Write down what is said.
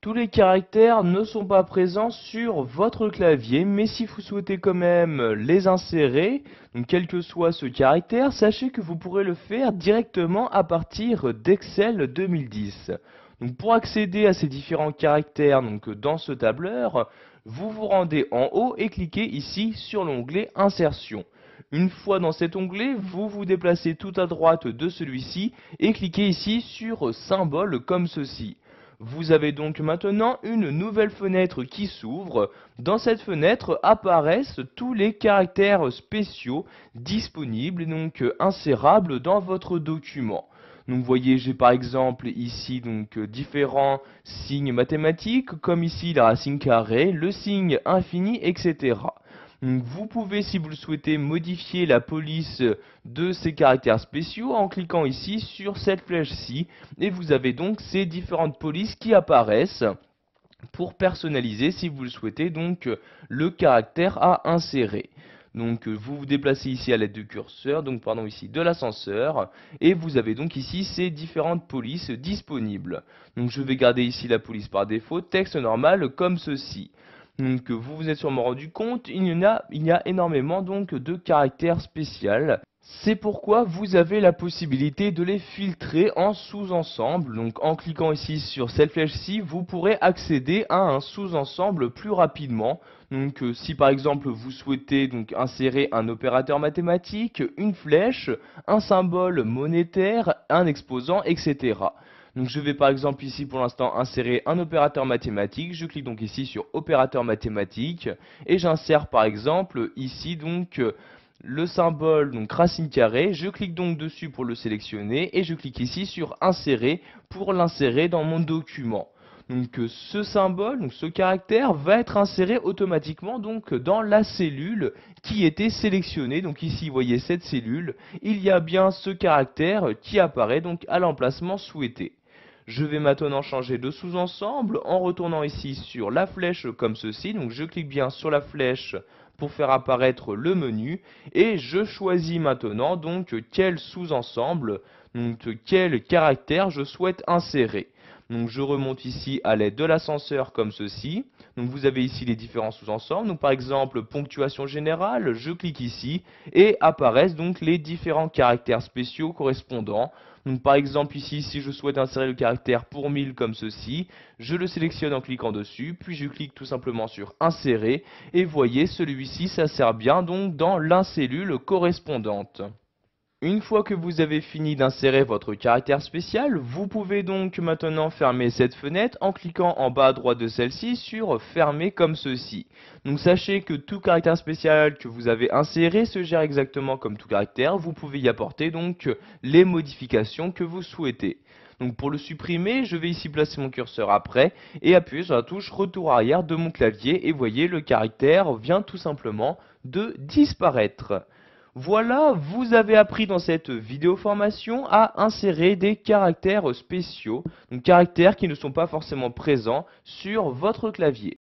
tous les caractères ne sont pas présents sur votre clavier, mais si vous souhaitez quand même les insérer, donc quel que soit ce caractère, sachez que vous pourrez le faire directement à partir d'Excel 2010. Donc pour accéder à ces différents caractères dans ce tableur, vous vous rendez en haut et cliquez ici sur l'onglet Insertion. Une fois dans cet onglet, vous vous déplacez tout à droite de celui-ci et cliquez ici sur Symbole comme ceci. Vous avez donc maintenant une nouvelle fenêtre qui s'ouvre. Dans cette fenêtre apparaissent tous les caractères spéciaux disponibles et donc insérables dans votre document. Donc vous voyez, j'ai par exemple ici différents signes mathématiques, comme ici la racine carrée, le signe infini, etc. Donc vous pouvez, si vous le souhaitez, modifier la police de ces caractères spéciaux en cliquant ici sur cette flèche-ci. Et vous avez donc ces différentes polices qui apparaissent pour personnaliser, si vous le souhaitez, le caractère à insérer. Donc vous vous déplacez ici à l'aide du curseur, ici de l'ascenseur, et vous avez donc ici ces différentes polices disponibles. Donc je vais garder ici la police par défaut, texte normal comme ceci. Donc vous vous êtes sûrement rendu compte, il y a énormément de caractères spéciaux. C'est pourquoi vous avez la possibilité de les filtrer en sous-ensemble. Donc en cliquant ici sur cette flèche-ci, vous pourrez accéder à un sous-ensemble plus rapidement. Donc si par exemple vous souhaitez insérer un opérateur mathématique, une flèche, un symbole monétaire, un exposant, etc. Donc je vais par exemple ici pour l'instant insérer un opérateur mathématique. Je clique donc ici sur opérateur mathématique et j'insère par exemple ici le symbole racine carrée. Je clique donc dessus pour le sélectionner et je clique ici sur insérer pour l'insérer dans mon document. Donc ce symbole, ce caractère va être inséré automatiquement dans la cellule qui était sélectionnée. Donc ici vous voyez cette cellule, il y a bien ce caractère qui apparaît à l'emplacement souhaité. Je vais maintenant changer de sous-ensemble en retournant ici sur la flèche comme ceci. Donc je clique bien sur la flèche pour faire apparaître le menu et je choisis maintenant quel sous-ensemble, quel caractère je souhaite insérer. Donc je remonte ici à l'aide de l'ascenseur comme ceci. Donc vous avez ici les différents sous-ensembles. Donc par exemple ponctuation générale, je clique ici et apparaissent les différents caractères spéciaux correspondants. Donc par exemple ici, si je souhaite insérer le caractère pour 1000 comme ceci, je le sélectionne en cliquant dessus, puis je clique tout simplement sur insérer et voyez celui-ci s'insère bien dans la cellule correspondante. Une fois que vous avez fini d'insérer votre caractère spécial, vous pouvez donc maintenant fermer cette fenêtre en cliquant en bas à droite de celle-ci sur fermer comme ceci. Donc sachez que tout caractère spécial que vous avez inséré se gère exactement comme tout caractère. Vous pouvez y apporter les modifications que vous souhaitez. Donc pour le supprimer, je vais ici placer mon curseur après et appuyer sur la touche retour arrière de mon clavier et voyez le caractère vient tout simplement de disparaître. Voilà, vous avez appris dans cette vidéo formation à insérer des caractères spéciaux, donc caractères qui ne sont pas forcément présents sur votre clavier.